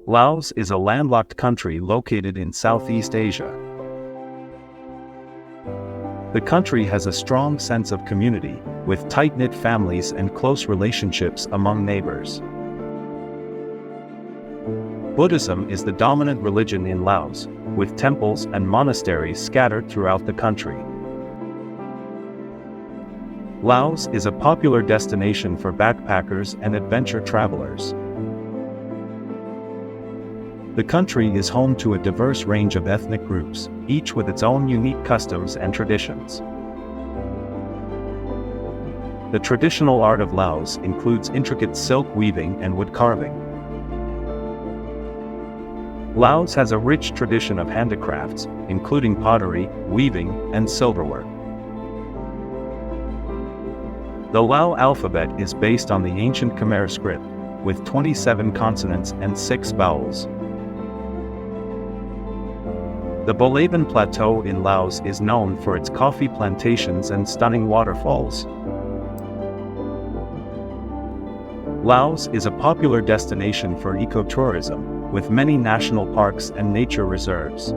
Laos is a landlocked country located in Southeast Asia. The country has a strong sense of community, with tight-knit families and close relationships among neighbors. Buddhism is the dominant religion in Laos, with temples and monasteries scattered throughout the country. Laos is a popular destination for backpackers and adventure travelers. The country is home to a diverse range of ethnic groups, each with its own unique customs and traditions. The traditional art of Laos includes intricate silk weaving and wood carving. Laos has a rich tradition of handicrafts, including pottery, weaving, and silverwork. The Lao alphabet is based on the ancient Khmer script, with 27 consonants and 6 vowels. The Bolaban Plateau in Laos is known for its coffee plantations and stunning waterfalls. Laos is a popular destination for ecotourism, with many national parks and nature reserves.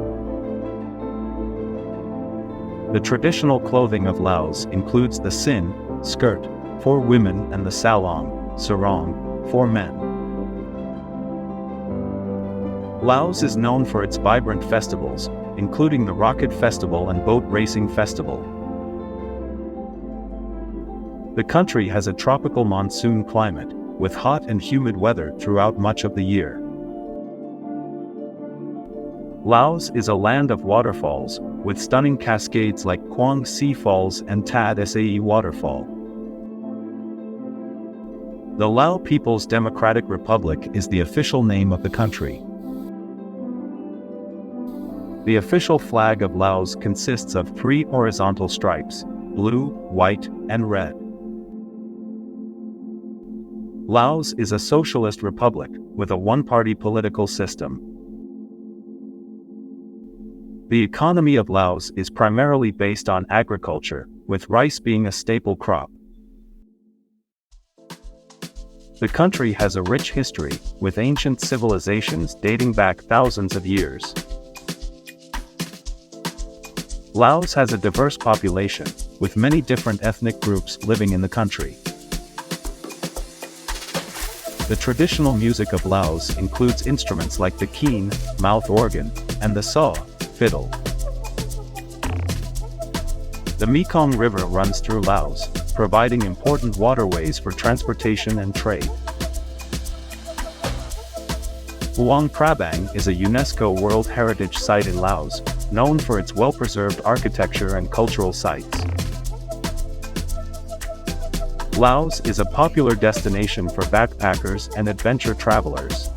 The traditional clothing of Laos includes the sin, skirt, for women, and the salong, sarong, for men. Laos is known for its vibrant festivals, including the Rocket Festival and Boat Racing Festival. The country has a tropical monsoon climate, with hot and humid weather throughout much of the year. Laos is a land of waterfalls, with stunning cascades like Quang Si Falls and Tad Sae Waterfall. The Lao People's Democratic Republic is the official name of the country. The official flag of Laos consists of 3 horizontal stripes: blue, white, and red. Laos is a socialist republic, with a one-party political system. The economy of Laos is primarily based on agriculture, with rice being a staple crop. The country has a rich history, with ancient civilizations dating back thousands of years. Laos has a diverse population, with many different ethnic groups living in the country. The traditional music of Laos includes instruments like the keen, mouth organ, and the saw, fiddle. The Mekong River runs through Laos, providing important waterways for transportation and trade. Luang Prabang is a UNESCO World Heritage Site in Laos, known for its well-preserved architecture and cultural sites. Laos is a popular destination for backpackers and adventure travelers.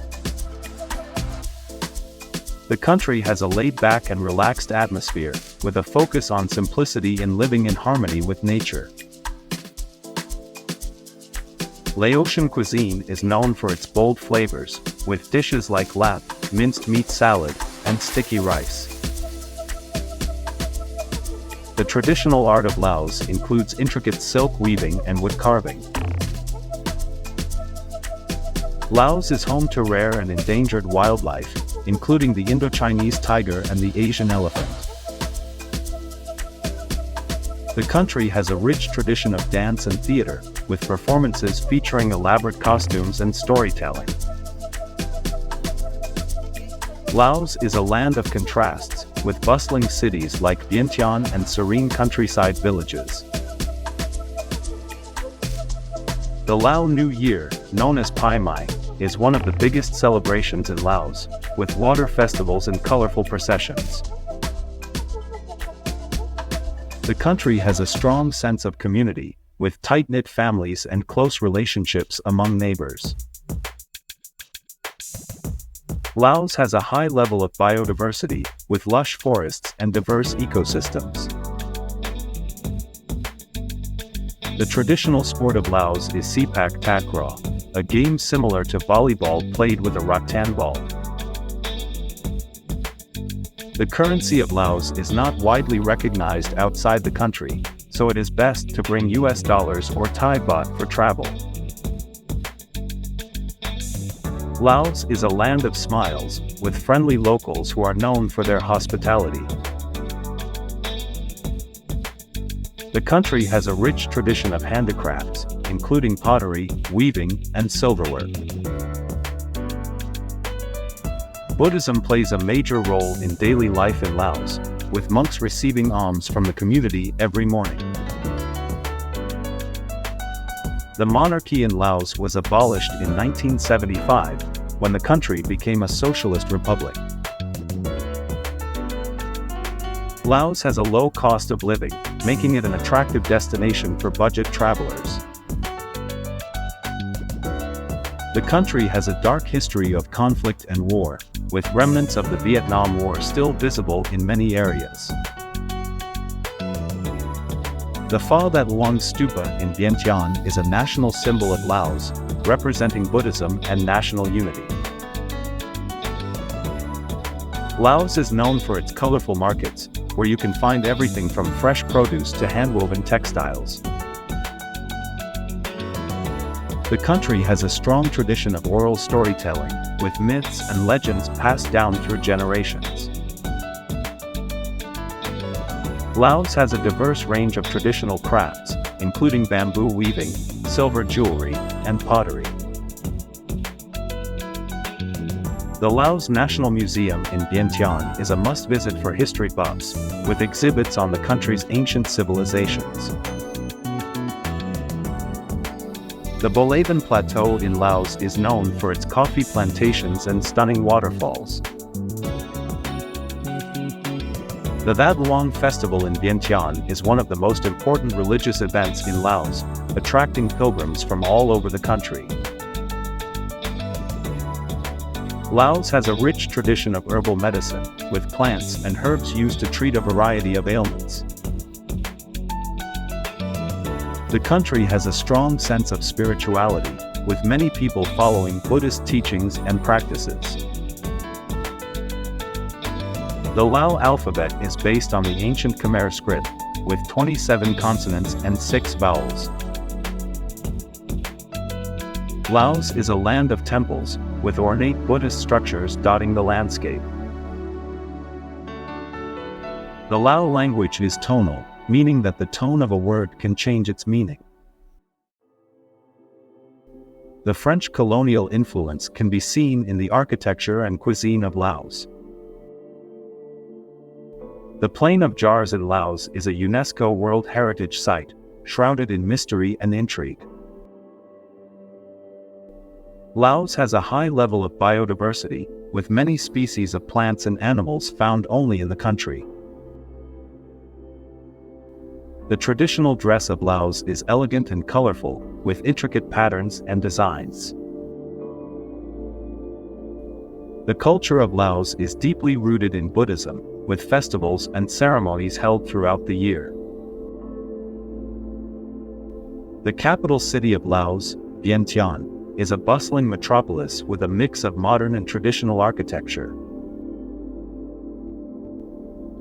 The country has a laid-back and relaxed atmosphere, with a focus on simplicity and living in harmony with nature. Laotian cuisine is known for its bold flavors, with dishes like lap, minced meat salad, and sticky rice. The traditional art of Laos includes intricate silk weaving and wood carving. Laos is home to rare and endangered wildlife, including the Indochinese tiger and the Asian elephant. The country has a rich tradition of dance and theater, with performances featuring elaborate costumes and storytelling. Laos is a land of contrasts, with bustling cities like Vientiane and serene countryside villages. The Lao New Year, known as Pai Mai, is one of the biggest celebrations in Laos, with water festivals and colorful processions. The country has a strong sense of community, with tight-knit families and close relationships among neighbors. Laos has a high level of biodiversity, with lush forests and diverse ecosystems. The traditional sport of Laos is Sepak Takraw, a game similar to volleyball played with a rattan ball. The currency of Laos is not widely recognized outside the country, so it is best to bring US dollars or Thai baht for travel. Laos is a land of smiles, with friendly locals who are known for their hospitality. The country has a rich tradition of handicrafts, including pottery, weaving, and silverware. Buddhism plays a major role in daily life in Laos, with monks receiving alms from the community every morning. The monarchy in Laos was abolished in 1975, when the country became a socialist republic. Laos has a low cost of living, making it an attractive destination for budget travelers. The country has a dark history of conflict and war, with remnants of the Vietnam War still visible in many areas. The Pho That Luang Stupa in Vientiane is a national symbol of Laos, representing Buddhism and national unity. Laos is known for its colorful markets, where you can find everything from fresh produce to handwoven textiles. The country has a strong tradition of oral storytelling, with myths and legends passed down through generations. Laos has a diverse range of traditional crafts, including bamboo weaving, silver jewelry, and pottery. The Laos National Museum in Vientiane is a must-visit for history buffs, with exhibits on the country's ancient civilizations. The Bolaven Plateau in Laos is known for its coffee plantations and stunning waterfalls. The That Luang Festival in Vientiane is one of the most important religious events in Laos, attracting pilgrims from all over the country. Laos has a rich tradition of herbal medicine, with plants and herbs used to treat a variety of ailments. The country has a strong sense of spirituality, with many people following Buddhist teachings and practices. The Lao alphabet is based on the ancient Khmer script, with 27 consonants and 6 vowels. Laos is a land of temples, with ornate Buddhist structures dotting the landscape. The Lao language is tonal, meaning that the tone of a word can change its meaning. The French colonial influence can be seen in the architecture and cuisine of Laos. The Plain of Jars in Laos is a UNESCO World Heritage Site, shrouded in mystery and intrigue. Laos has a high level of biodiversity, with many species of plants and animals found only in the country. The traditional dress of Laos is elegant and colorful, with intricate patterns and designs. The culture of Laos is deeply rooted in Buddhism, with festivals and ceremonies held throughout the year. The capital city of Laos, Vientiane, is a bustling metropolis with a mix of modern and traditional architecture.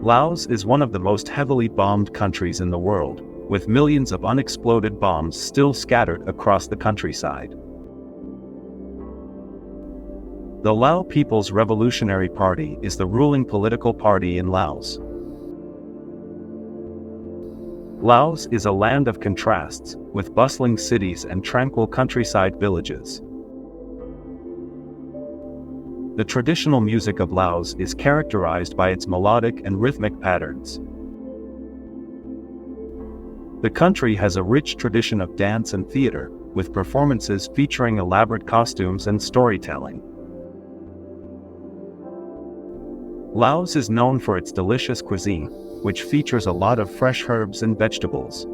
Laos is one of the most heavily bombed countries in the world, with millions of unexploded bombs still scattered across the countryside. The Lao People's Revolutionary Party is the ruling political party in Laos. Laos is a land of contrasts, with bustling cities and tranquil countryside villages. The traditional music of Laos is characterized by its melodic and rhythmic patterns. The country has a rich tradition of dance and theater, with performances featuring elaborate costumes and storytelling. Laos is known for its delicious cuisine, which features a lot of fresh herbs and vegetables.